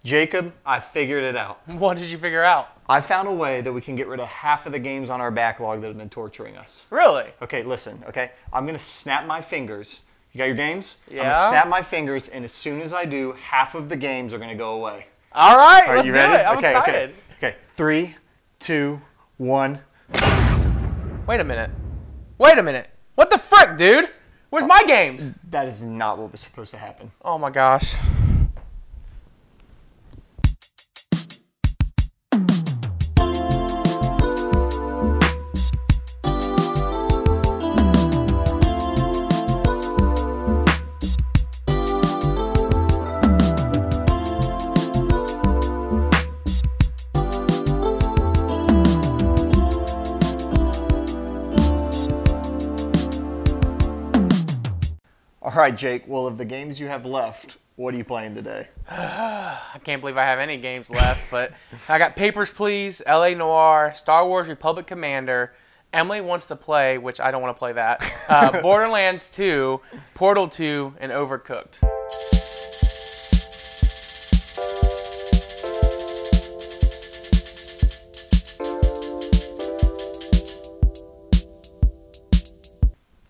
Jacob, I figured it out. What did you figure out? I found a way that we can get rid of half of the games on our backlog that have been torturing us. Really? Okay, listen, okay? I'm going to snap my fingers. You got your games? Yeah. I'm going to snap my fingers, and as soon as I do, half of the games are going to go away. All right, All right, let's you ready? do it. I'm excited. Okay, 3, 2, 1. Wait a minute. Wait a minute. What the frick, dude? Where's my games? That is not what was supposed to happen. Oh my gosh. All right, Jake. Well, of the games you have left, what are you playing today? I can't believe I have any games left, but I got Papers, Please, LA Noire, Star Wars Republic Commander, Emily Wants to Play, which I don't want to play that, Borderlands 2, Portal 2, and Overcooked.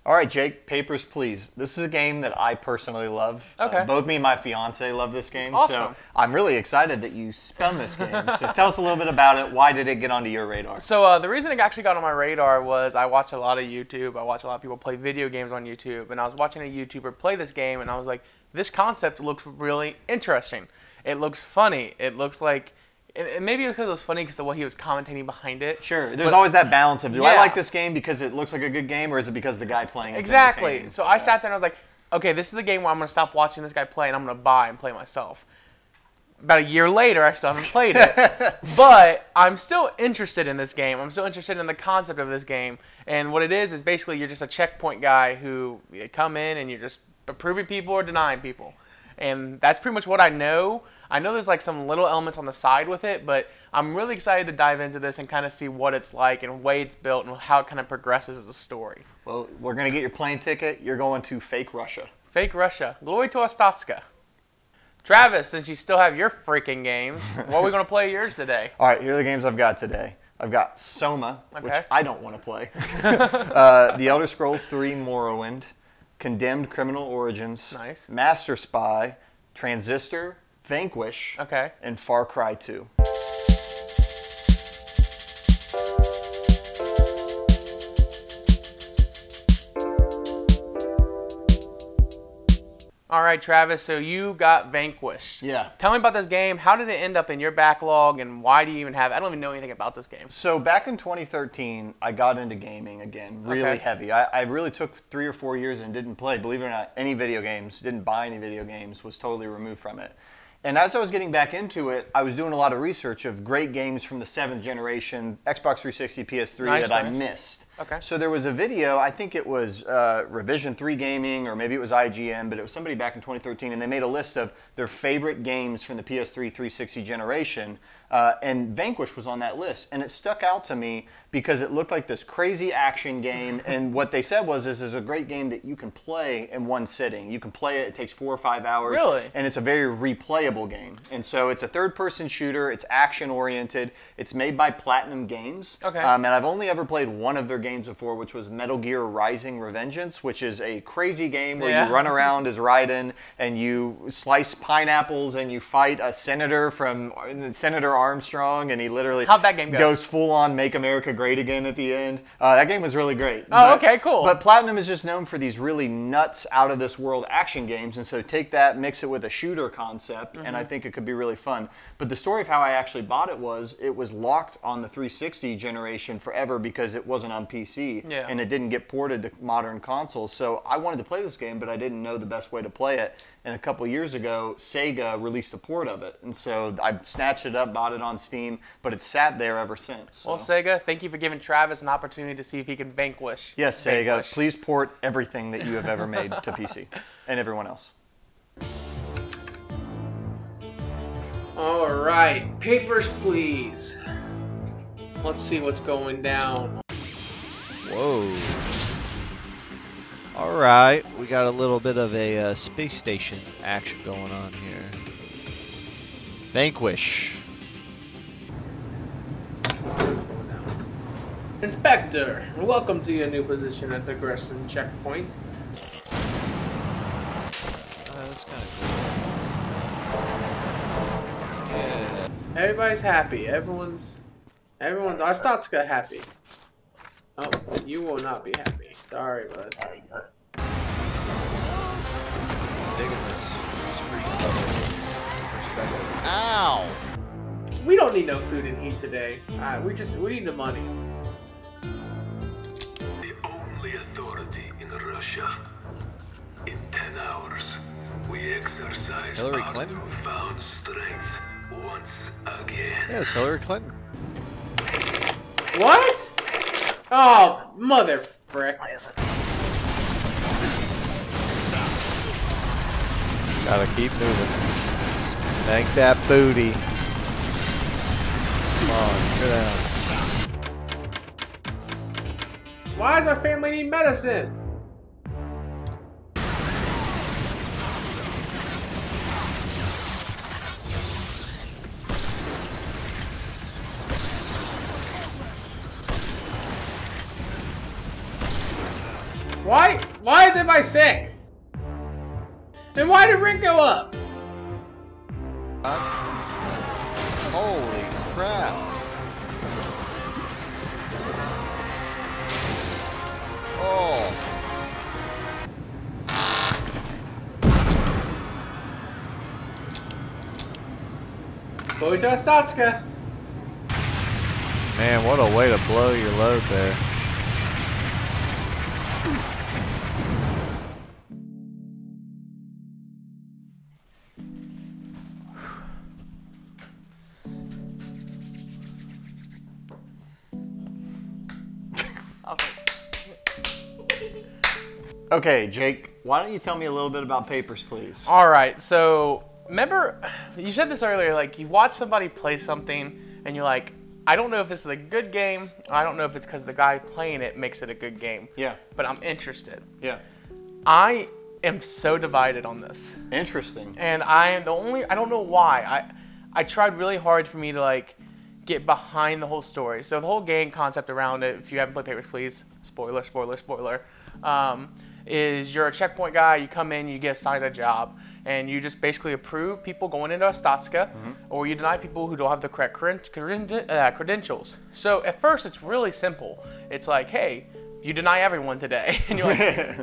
All right, Jake, Papers, Please. This is a game that I personally love. Okay. Both me and my fiance love this game. Awesome. So I'm really excited that you spun this game. So tell us a little bit about it. Why did it get onto your radar? So the reason it actually got on my radar was I watch a lot of YouTube. I watch a lot of people play video games on YouTube. And I was watching a YouTuber play this game, and I was like, this concept looks really interesting. It looks funny. It looks like... And maybe because it was funny because of what he was commentating behind it. Sure. There's always that balance of, do yeah. I like this game because it looks like a good game, or is it because the guy playing it's exactly. entertaining? So I sat there and I was like, okay, this is the game where I'm going to stop watching this guy play and I'm going to buy and play myself. About a year later, I still haven't played it. But I'm still interested in this game. I'm still interested in the concept of this game. And what it is basically you're just a checkpoint guy who you come in and you're just approving people or denying people. And that's pretty much what I know. I know there's like some little elements on the side with it, but I'm really excited to dive into this and kind of see what it's like and the way it's built and how it kind of progresses as a story. Well, we're going to get your plane ticket. You're going to fake Russia. Fake Russia. Glory to Ostatska. Travis, since you still have your freaking games, what are we going to play yours today? All right, here are the games I've got today. I've got Soma, which I don't want to play. The Elder Scrolls 3 Morrowind, Condemned Criminal Origins, Nice. Master Spy, Transistor, Vanquish, and Far Cry 2. All right, Travis, so you got Vanquish. Yeah. Tell me about this game. How did it end up in your backlog, and why do you even have it? I don't even know anything about this game. So back in 2013, I got into gaming again, really heavy. I really took 3 or 4 years and didn't play, believe it or not, any video games, didn't buy any video games, was totally removed from it. And as I was getting back into it, I was doing a lot of research of great games from the 7th generation, Xbox 360, PS3 I missed. Okay. So there was a video, I think it was Revision 3 Gaming, or maybe it was IGN, but it was somebody back in 2013, and they made a list of their favorite games from the PS3 360 generation, and Vanquish was on that list. And it stuck out to me because it looked like this crazy action game, and what they said was this is a great game that you can play in one sitting. You can play it, it takes 4 or 5 hours. Really? And it's a very replayable game. And so it's a third-person shooter, it's action-oriented, it's made by Platinum Games. Okay. And I've only ever played one of their games before, which was Metal Gear Rising: Revengeance, which is a crazy game where you run around as Raiden and you slice pineapples and you fight a senator from Senator Armstrong, and he literally How'd that game go? Goes full on Make America Great Again at the end. That game was really great. Okay, cool. But Platinum is just known for these really nuts, out of this world action games, and so take that, mix it with a shooter concept, and I think it could be really fun. But the story of how I actually bought it was locked on the 360 generation forever because it wasn't on PC, and it didn't get ported to modern consoles. So I wanted to play this game, but I didn't know the best way to play it. And a couple years ago, Sega released a port of it, and so I snatched it up, bought it on Steam, but it's sat there ever since. So. Well, Sega, thank you for giving Travis an opportunity to see if he can vanquish. Yes, Sega, please port everything that you have ever made to PC, and everyone else. All right, Papers, Please. Let's see what's going down. Whoa. All right, we got a little bit of a space station action going on here. Vanquish. Inspector, welcome to your new position at the Gresham checkpoint. That's kind of cool. Yeah. Everybody's happy. Everyone's Arstatska happy. Oh, you will not be happy. Sorry, bud. Digging this street perspective. Ow! We don't need no food and heat today. We need the money. The only authority in Russia. In 10 hours, we exercise Hillary our Clinton? newfound strength once again. Yeah, it's Hillary Clinton. What? Oh, mother frick. Gotta keep moving. Thank that booty. Come on, go down. Why does my family need medicine? Why is everybody sick? And why did Rick go up? Holy crap. Oh. Go to Arstatska. Man, what a way to blow your load there. Okay, Jake, why don't you tell me a little bit about Papers, Please? All right, so remember, you said this earlier, like you watch somebody play something and you're like, I don't know if this is a good game. I don't know if it's because the guy playing it makes it a good game. Yeah. But I'm interested. Yeah. I am so divided on this. Interesting. And I don't know why. I tried really hard for me to like get behind the whole story. So the whole game concept around it, if you haven't played Papers, Please, spoiler, is you're a checkpoint guy, you come in, you get assigned a job, and you just basically approve people going into Arstatska, or you deny people who don't have the correct credentials. So at first it's really simple. It's like, hey, you deny everyone today. And you're like,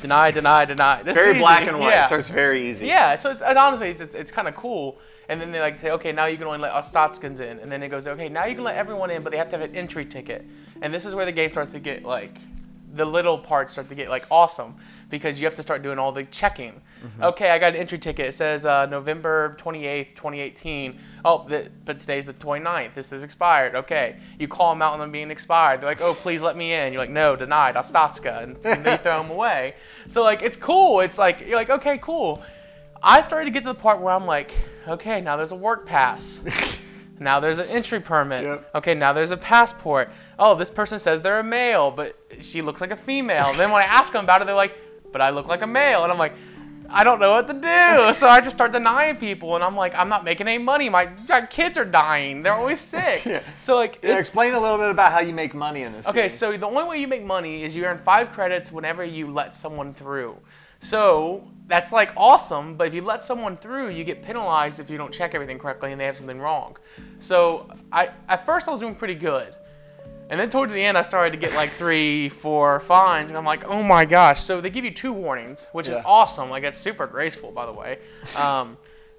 deny. This Very is black easy. and white, Yeah. so it's very easy. Yeah, so and honestly, it's kind of cool. And then they like say, okay, now you can only let Arstatskans in. And then it goes, okay, now you can let everyone in, but they have to have an entry ticket. And this is where the game starts to get like, the little parts start to get like awesome because you have to start doing all the checking. Okay, I got an entry ticket. It says November 28th, 2018. Oh, but today's the 29th. This is expired. Okay, you call them out on them being expired. They're like, oh, please let me in. You're like, no, denied, Arstatska, and they throw them away. So like, it's cool. It's like, you're like, okay, cool. I started to get to the part where I'm like, okay, now there's a work pass. Now there's an entry permit. Yep. Okay, now there's a passport. Oh, this person says they're a male, but she looks like a female. And then when I ask them about it, they're like, but I look like a male. And I'm like, I don't know what to do. So I just start denying people. And I'm like, I'm not making any money. My kids are dying. They're always sick. Yeah. So like, Yeah, explain a little bit about how you make money in this okay, game. so the only way you make money is you earn 5 credits whenever you let someone through. So that's like awesome, but if you let someone through, you get penalized if you don't check everything correctly and they have something wrong. So at first I was doing pretty good. And then towards the end, I started to get like 3, 4 fines, and I'm like, oh my gosh. So they give you 2 warnings, which is awesome. Like, it's super graceful, by the way.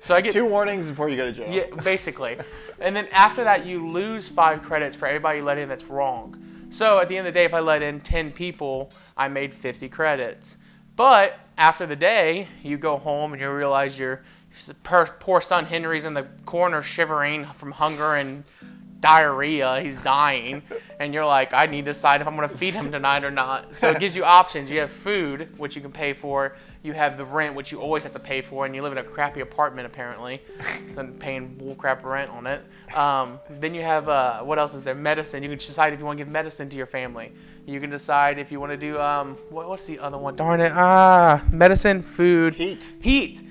So I get 2 warnings before you go to jail. Yeah, basically. And then after that, you lose 5 credits for everybody you let in that's wrong. So at the end of the day, if I let in 10 people, I made 50 credits. But after the day, you go home and you realize your poor son Henry's in the corner shivering from hunger and diarrhea. He's dying. And you're like, I need to decide if I'm going to feed him tonight or not. So it gives you options. You have food, which you can pay for. You have the rent, which you always have to pay for. And you live in a crappy apartment, apparently. So I'm paying bullcrap rent on it. Then you have, what else is there? Medicine. You can decide if you want to give medicine to your family. You can decide if you want to do, what's the other one? Darn it. Medicine, food. Heat. Heat.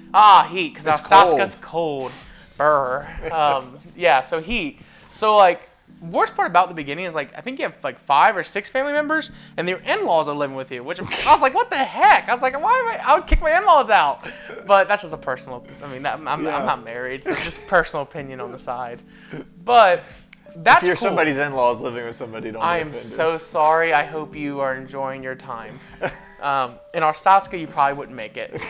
Heat, because It's Arstatska's cold. Yeah, so like, worst part about the beginning is like, I think you have like 5 or 6 family members, and their in-laws are living with you, which I was like, what the heck? I was like, I would kick my in-laws out. But that's just a personal, I mean, I'm not married, so just personal opinion on the side. But that's if you're cool. somebody's in-laws living with somebody, don't I be am offended. so sorry. I hope you are enjoying your time. In Arstotzka, you probably wouldn't make it.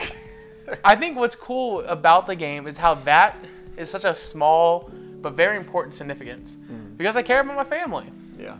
I think what's cool about the game is how that is such a small but very important significance. Because I care about my family. Yeah.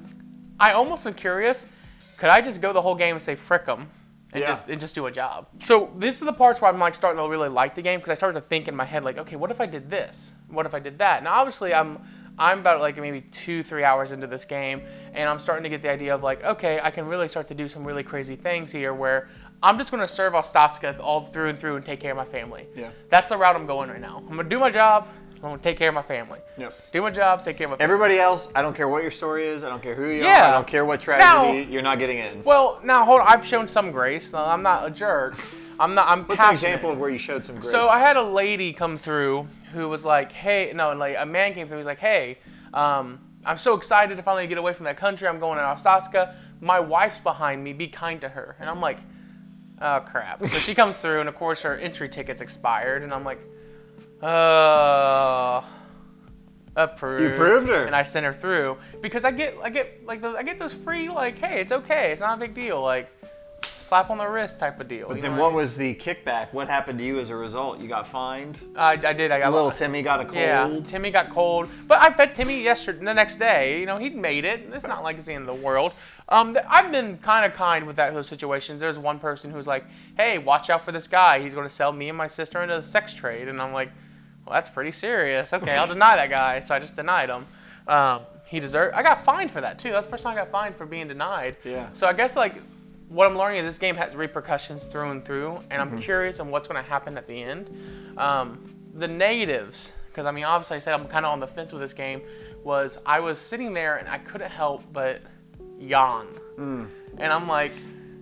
I almost am curious, could I just go the whole game and say frick 'em and just do a job? So this is the parts where I'm like starting to really like the game, because I started to think in my head like, okay, what if I did this? What if I did that? Now obviously I'm about like maybe 2-3 hours into this game, and I'm starting to get the idea of like, okay, I can really start to do some really crazy things here where I'm just going to serve Arstotzka all through and through and take care of my family. Yeah. That's the route I'm going right now. I'm going to do my job. I'm going to take care of my family. Yep. Do my job, take care of my family. Everybody else, I don't care what your story is. I don't care who you are. Yeah. I don't care what tragedy. You're not getting in. Well, now hold on. I've shown some grace. No, I'm not a jerk. I'm What's passionate. an example of where you showed some grace? So I had a lady come through who was like, hey, no, like a man came through. He was like, hey, I'm so excited to finally get away from that country. I'm going to Arstotzka. My wife's behind me. Be kind to her. And I'm like, oh, crap. So she comes through, and of course her entry ticket's expired. And I'm like, approved. You approved her. And I sent her through because I get those free, like, hey, it's okay. It's not a big deal. Like, slap on the wrist type of deal. But then what was the kickback? What happened to you as a result? You got fined? I did. I got little Timmy got a cold. Yeah, Timmy got cold. But I fed Timmy the next day. You know, he'd made it. It's not like it's the end of the world. I've been kind of kind with those situations. There's one person who's like, hey, watch out for this guy. He's going to sell me and my sister into the sex trade. And I'm like, well, that's pretty serious. Okay, I'll deny that guy. So I just denied him. I got fined for that, too. That's the first time I got fined for being denied. Yeah. So I guess, like, what I'm learning is this game has repercussions through and through, and I'm curious on what's going to happen at the end. The negatives, because I mean, obviously I said I'm kind of on the fence with this game, was I was sitting there and I couldn't help but yawn. And I'm like,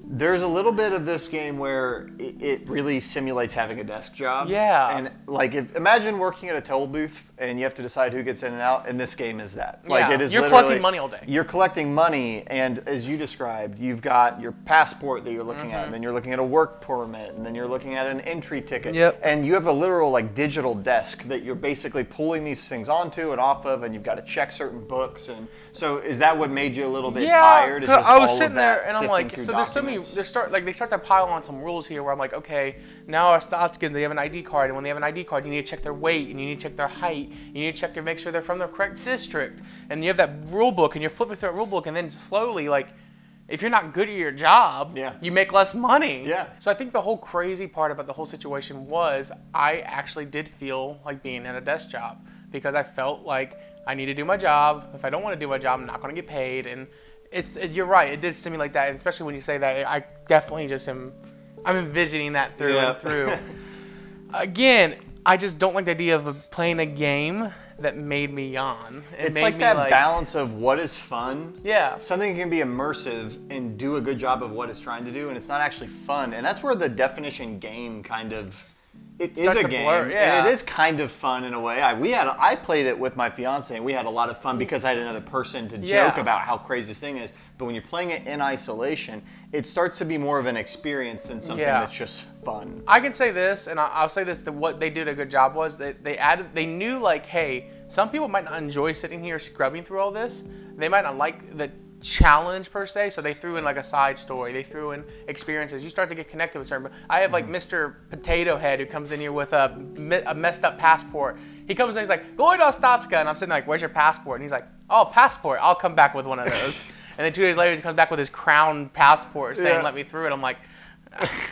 There's a little bit of this game where it really simulates having a desk job. Yeah. And like, imagine working at a toll booth and you have to decide who gets in and out, and this game is that. Like, yeah, it is you're literally collecting money all day. You're collecting money, and as you described, you've got your passport that you're looking at, and then you're looking at a work permit, and then you're looking at an entry ticket. Yep. And you have a literal like digital desk that you're basically pulling these things onto and off of, and you've got to check certain books. And so is that what made you a little bit tired? Is just I was all of sitting that there and I'm sifting like, through so there's so many. documents? They start to pile on some rules here where I'm like, okay, now our Stotskin, they have an ID card, and when they have an ID card, you need to check their weight, and you need to check their height, you need to check make sure they're from the correct district, and you have that rule book, and you're flipping through that rule book, and then slowly, like, if you're not good at your job, you make less money. Yeah. So I think the whole crazy part about the whole situation was I actually did feel like being at a desk job, because I felt like I need to do my job. If I don't want to do my job, I'm not going to get paid. And you're right, it did simulate that, and especially when you say that, I definitely just I'm envisioning that through and through. Again, I just don't like the idea of playing a game that made me yawn. It's like that balance of what is fun. Yeah. Something can be immersive and do a good job of what it's trying to do, and it's not actually fun. And that's where the definition game kind of, it is a game, and it is kind of fun in a way. I played it with my fiance, and we had a lot of fun because I had another person to joke about how crazy this thing is. But when you're playing it in isolation, it starts to be more of an experience than something that's just fun. I can say this, and I'll say this, that what they did a good job was they knew, like, hey, some people might not enjoy sitting here scrubbing through all this. They might not like the challenge per se, so they threw in like a side story. They threw in experiences. You start to get connected with certain. I have like Mr. Potato Head who comes in here with a messed up passport. He comes in, he's like, going to Ostotska, and I'm sitting like, where's your passport? And he's like, oh, passport, I'll come back with one of those. And then 2 days later, he comes back with his crown passport saying, let me through it. I'm like,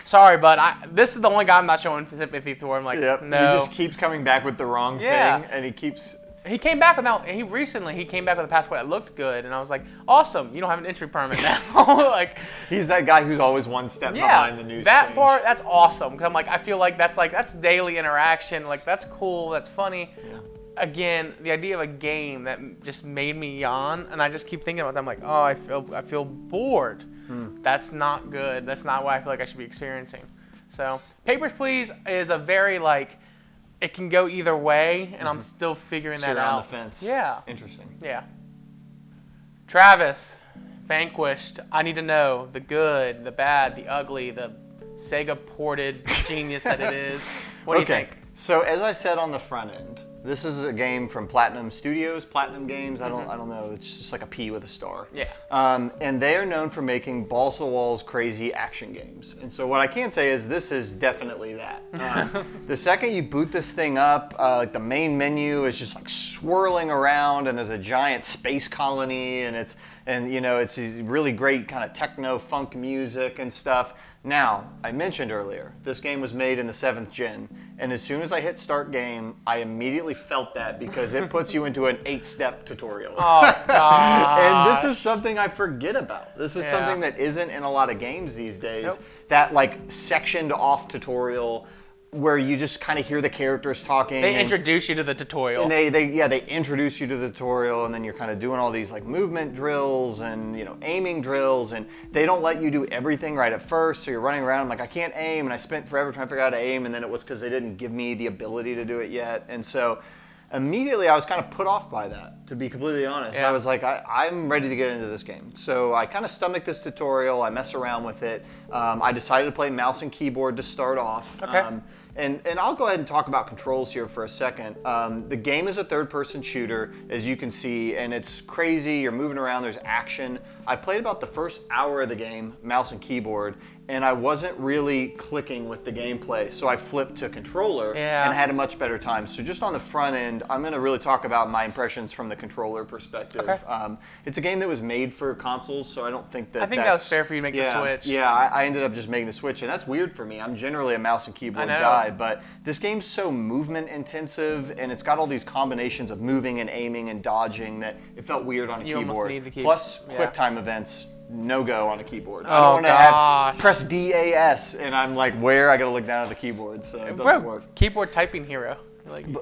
sorry, bud, this is the only guy I'm not showing sympathy for. I'm like, no. He just keeps coming back with the wrong thing, and he keeps... He came back with he came back with a passport that looked good, and I was like, awesome, you don't have an entry permit now. Like, he's that guy who's always one step behind the news. That part, that's awesome. Cause I'm like, I feel like that's daily interaction. Like, that's cool, that's funny. Yeah. Again, the idea of a game that just made me yawn, and I just keep thinking about that. I'm like, oh, I feel bored. That's not good. That's not what I feel like I should be experiencing. So, Papers, Please is a very, like, it can go either way, and I'm still figuring So that you're out. on the fence. Yeah. Interesting. Yeah. Travis, Vanquished. I need to know the good, the bad, the ugly, the Sega ported genius that it is. What do you think? So as I said on the front end, this is a game from Platinum Studios, Platinum Games. I don't know. It's just like a P with a star. Yeah. And they are known for making balls to the walls, crazy action games. And so what I can say is this is definitely that. The second you boot this thing up, like the main menu is just like swirling around, and there's a giant space colony, and it's these really great kind of techno funk music and stuff. Now, I mentioned earlier, this game was made in the 7th gen, and as soon as I hit start game, I immediately felt that because it puts you into an 8-step tutorial. Oh, gosh. And this is something I forget about. This is something that isn't in a lot of games these days. Nope. That like sectioned off tutorial where you just kind of hear the characters talking. They introduce you to the tutorial. And they introduce you to the tutorial, and then you're kind of doing all these like movement drills and aiming drills, and they don't let you do everything right at first. So you're running around like I can't aim, and I spent forever trying to figure out how to aim, and then it was because they didn't give me the ability to do it yet, and so immediately I was kind of put off by that, to be completely honest. Yeah. I was like, I'm ready to get into this game. So I kind of stomached this tutorial, I mess around with it. I decided to play mouse and keyboard to start off. Okay. And I'll go ahead and talk about controls here for a second. The game is a third-person shooter, as you can see, and it's crazy. You're moving around, there's action. I played about the first hour of the game, mouse and keyboard, and I wasn't really clicking with the gameplay, so I flipped to controller and had a much better time. So just on the front end, I'm going to really talk about my impressions from the controller perspective. Okay. It's a game that was made for consoles, so I don't think that I think that was fair for you to make the switch. Yeah, I ended up just making the switch, and that's weird for me. I'm generally a mouse and keyboard guy, but this game's so movement intensive, and it's got all these combinations of moving and aiming and dodging that it felt weird on a You keyboard. almost need the keyboard. Plus, quick time events, no go on a keyboard. I Oh, don't want to have press DAS, and I'm like, where I got to look down at the keyboard, so it doesn't work. Keyboard typing hero.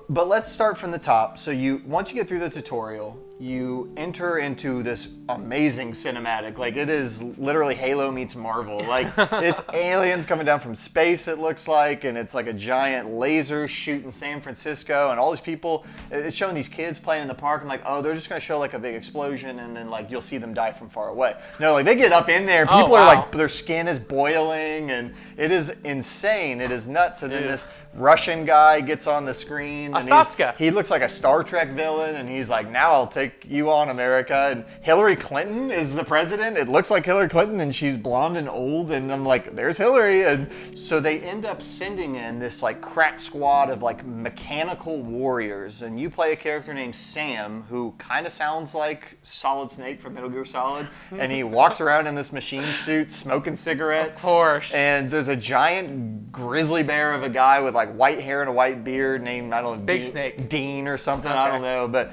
But let's start from the top. So once you get through the tutorial, you enter into this amazing cinematic. Like, it is literally Halo meets Marvel. Like, it's aliens coming down from space, it looks like, and it's like a giant laser shooting San Francisco, and all these people. It's showing these kids playing in the park. I'm like, oh, they're just gonna show like a big explosion, and then like you'll see them die from far away. No, like they get up in there. People are like, their skin is boiling, and it is insane. It is nuts. And then this Russian guy gets on the screen, and he looks like a Star Trek villain, and he's like, now I'll take you on, America. And Hillary Clinton is the president. It looks like Hillary Clinton, and she's blonde and old, and I'm like, there's Hillary. And so they end up sending in this like crack squad of like mechanical warriors, and you play a character named Sam, who kind of sounds like Solid Snake from Metal Gear Solid, and he walks around in this machine suit smoking cigarettes. Of course. And there's a giant grizzly bear of a guy with like white hair and a white beard named, I don't know, Big Snake. Dean or something. I don't know, but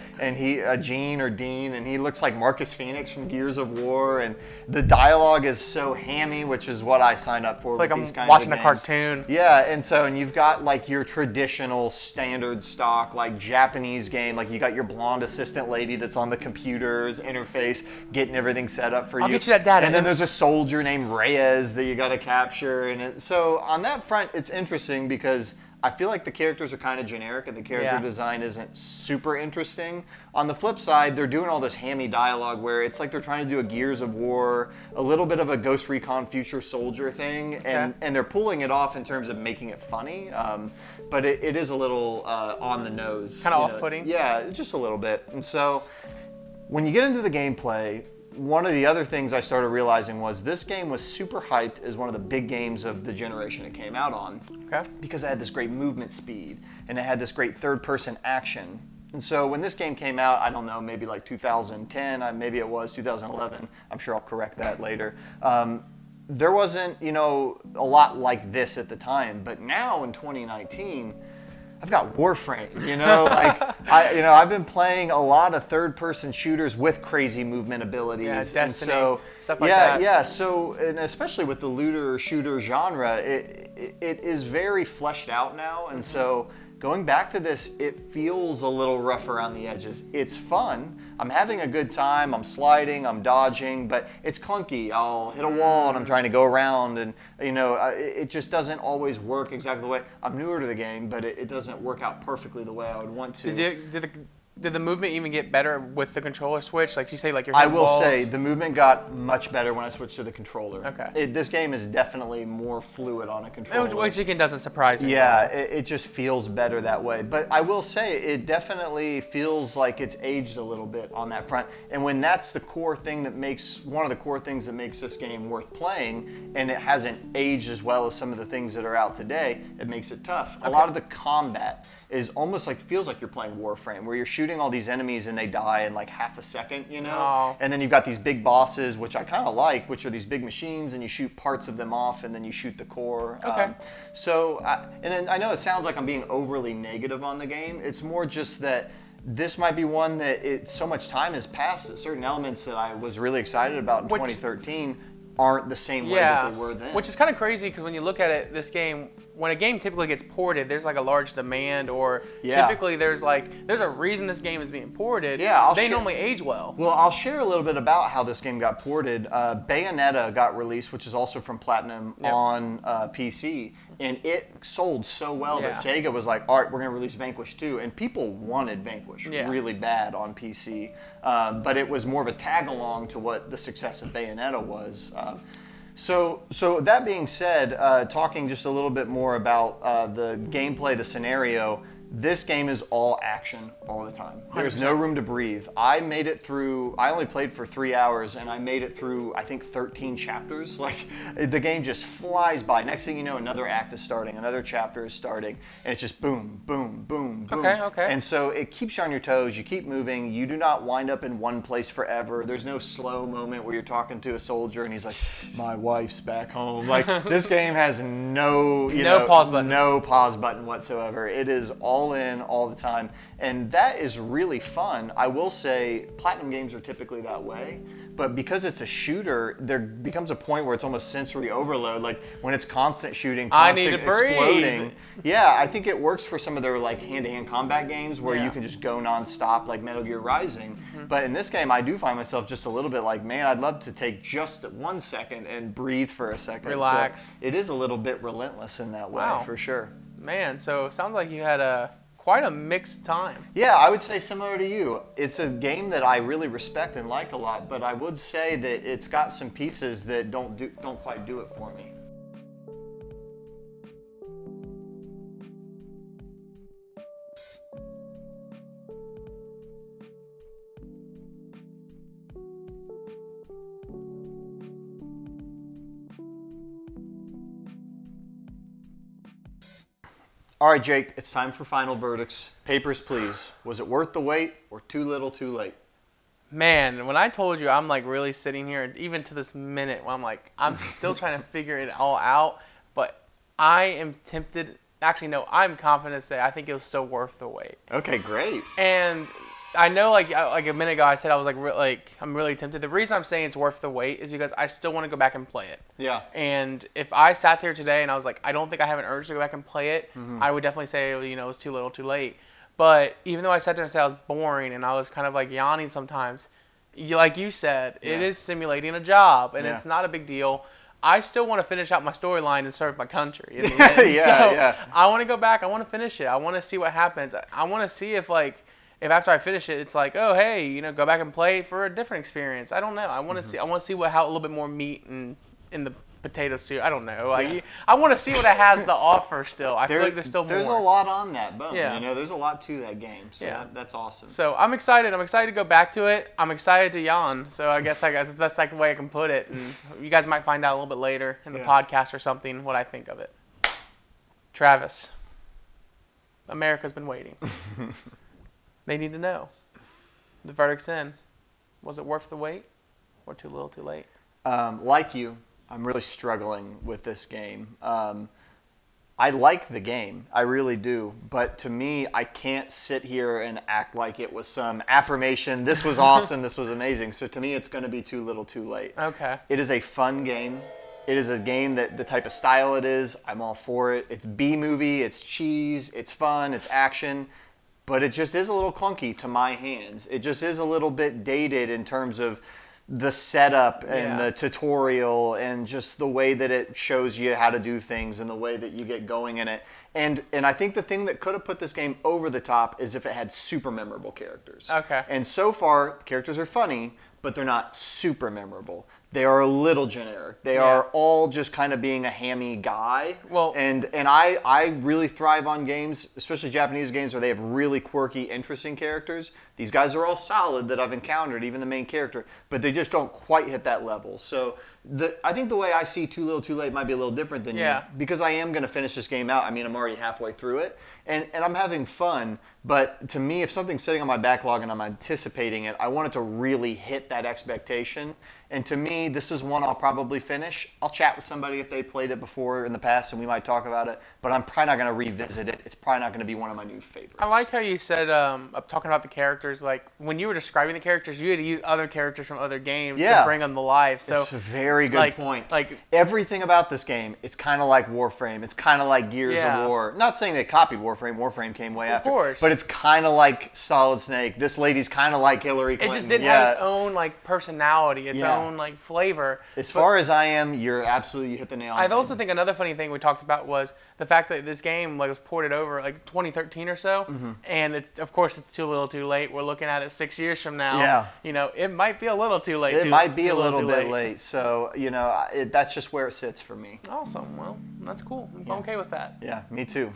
Gene or Dean, and he looks like Marcus Phoenix from Gears of War, and the dialogue is so hammy, which is what I signed up for. It's like with I'm these kinds watching of a games. cartoon. Yeah, and you've got like your traditional standard stock like Japanese game, like you got your blonde assistant lady that's on the computer's interface getting everything set up for you. I'll get you that data. And then there's a soldier named Reyes that you got to capture, and so on that front, it's interesting because I feel like the characters are kind of generic and the character design isn't super interesting. On the flip side, they're doing all this hammy dialogue where it's like they're trying to do a Gears of War, a little bit of a Ghost Recon Future Soldier thing, and they're pulling it off in terms of making it funny, but it is a little on the nose. Kind of off-putting? Yeah, just a little bit. And so when you get into the gameplay, one of the other things I started realizing was this game was super hyped as one of the big games of the generation it came out on. Okay. Because it had this great movement speed and it had this great third-person action. And so when this game came out, I don't know, maybe like 2010, maybe it was 2011. I'm sure I'll correct that later. There wasn't, a lot like this at the time. But now in 2019, I've got Warframe, I've been playing a lot of third-person shooters with crazy movement abilities. Yeah, Destiny, and so, stuff like that. Yeah, so, and especially with the looter shooter genre, it is very fleshed out now, and so Going back to this, it feels a little rough around the edges. It's fun. I'm having a good time. I'm sliding, I'm dodging, but it's clunky. I'll hit a wall and I'm trying to go around, and it just doesn't always work exactly the way. I'm newer to the game, but it doesn't work out perfectly the way I would want to. Did the movement even get better with the controller switch? Like you say, like your I will say the movement got much better when I switched to the controller. Okay. This game is definitely more fluid on a controller. Which again doesn't surprise me. Yeah, it just feels better that way. But I will say it definitely feels like it's aged a little bit on that front. And when that's the core thing that makes, one of the core things that makes this game worth playing, and it hasn't aged as well as some of the things that are out today, it makes it tough. Okay. A lot of the combat is almost like, feels like you're playing Warframe, where you're shooting all these enemies and they die in like half a second, Oh. And then you've got these big bosses, which I kind of like, which are these big machines, and you shoot parts of them off and then you shoot the core. Okay. And then I know it sounds like I'm being overly negative on the game. It's more just that this might be one that so much time has passed that certain elements that I was really excited about in 2013 aren't the same way that they were then. Which is kind of crazy because when you look at it, this game, when a game typically gets ported, there's like a large demand, or typically there's a reason this game is being ported. Yeah, they normally age well. Well, I'll share a little bit about how this game got ported. Bayonetta got released, which is also from Platinum, on PC, and it sold so well that Sega was like, all right, we're going to release Vanquish 2, and people wanted Vanquish really bad on PC, but it was more of a tag-along to what the success of Bayonetta was. So that being said, talking just a little bit more about the gameplay, the scenario, this game is all action all the time. There's no room to breathe. I made it through, I only played for 3 hours, and I made it through, I think, 13 chapters. Like, the game just flies by. Next thing you know, another act is starting, another chapter is starting, and it's just boom, boom, boom, boom. Okay. And so it keeps you on your toes, you keep moving, you do not wind up in one place forever. There's no slow moment where you're talking to a soldier and he's like, my wife's back home. Like, this game has no pause button. No pause button whatsoever. It is all in all the time, and that is really fun. I will say Platinum games are typically that way, but because it's a shooter, there becomes a point where it's almost sensory overload. Like when it's constant shooting, constant exploding. Yeah, I think it works for some of their like hand-to-hand combat games where you can just go non-stop, like Metal Gear Rising. But in this game, I do find myself just a little bit like, man, I'd love to take just 1 second and breathe for a second. Relax. So it is a little bit relentless in that way, for sure. Man, so it sounds like you had quite a mixed time. Yeah, I would say similar to you. It's a game that I really respect and like a lot, but I would say that it's got some pieces that don't quite do it for me. All right, Jake, it's time for final verdicts. Papers, please. Was it worth the wait or too little too late? Man, when I told you, I'm like really sitting here, even to this minute, I'm still trying to figure it all out, but I am tempted, actually no, I'm confident to say I think it was still worth the wait. Okay, great. And I know like a minute ago I said I was I'm really tempted. The reason I'm saying it's worth the wait is because I still want to go back and play it. Yeah. And if I sat there today and I was like, I don't think I have an urge to go back and play it, I would definitely say, it was too little too late. But even though I sat there and said I was boring and I was kind of like yawning sometimes, like you said, it is simulating a job and it's not a big deal. I still want to finish out my storyline and serve my country. I want to go back. I want to finish it. I want to see what happens. I want to see if after I finish it, it's like, oh, hey, go back and play for a different experience. I don't know. I want to see. I want to see how a little bit more meat in the potato soup. I don't know. I want to see what it has to offer. Still, I feel like there's still more. There's a lot on that bone. Yeah. There's a lot to that game. So that's awesome. So I'm excited. I'm excited to go back to it. I'm excited to yawn. So I guess it's the best way I can put it. And you guys might find out a little bit later in the podcast or something what I think of it. Travis, America's been waiting. They need to know. The verdict's in. Was it worth the wait or too little too late? Like you, I'm really struggling with this game. I like the game. I really do. But to me, I can't sit here and act like it was some affirmation. This was awesome. This was amazing. So to me, it's going to be too little too late. Okay. It is a fun game. It is a game that the type of style it is, I'm all for it. It's B-movie, it's cheese, it's fun, it's action, but it just is a little clunky to my hands. It just is a little bit dated in terms of the setup and the tutorial and just the way that it shows you how to do things and the way that you get going in it. And I think the thing that could have put this game over the top is if it had super memorable characters. Okay. And so far, the characters are funny, but they're not super memorable. They are a little generic. They are all just kind of being a hammy guy. Well, and I really thrive on games, especially Japanese games, where they have really quirky, interesting characters. These guys are all solid that I've encountered, even the main character, but they just don't quite hit that level. So I think the way I see Too Little Too Late might be a little different than you, because I am going to finish this game out. I mean, I'm already halfway through it, and I'm having fun, but to me, if something's sitting on my backlog and I'm anticipating it, I want it to really hit that expectation. And to me, this is one I'll probably finish. I'll chat with somebody if they played it before in the past, and we might talk about it, but I'm probably not going to revisit it. It's probably not going to be one of my new favorites. I like how you said, talking about the characters, like, when you were describing the characters, you had to use other characters from other games to bring them to life. So it's a very good point. Like, everything about this game, it's kind of like Warframe. It's kind of like Gears of War. Not saying they copied Warframe. Warframe came way after. Of course. But it's kind of like Solid Snake. This lady's kind of like Hillary Clinton. It just didn't have its own, like, personality, its own, like, flavor. As far as I am, you hit the nail on the head. I also think another funny thing we talked about was the fact that this game was ported over like 2013 or so, and of course it's Too Little Too Late. We're looking at it 6 years from now. Yeah. You know, it might be a little too late. It might be a little bit late. So, you know, that's just where it sits for me. Awesome. Well, that's cool. I'm okay with that. Yeah, me too.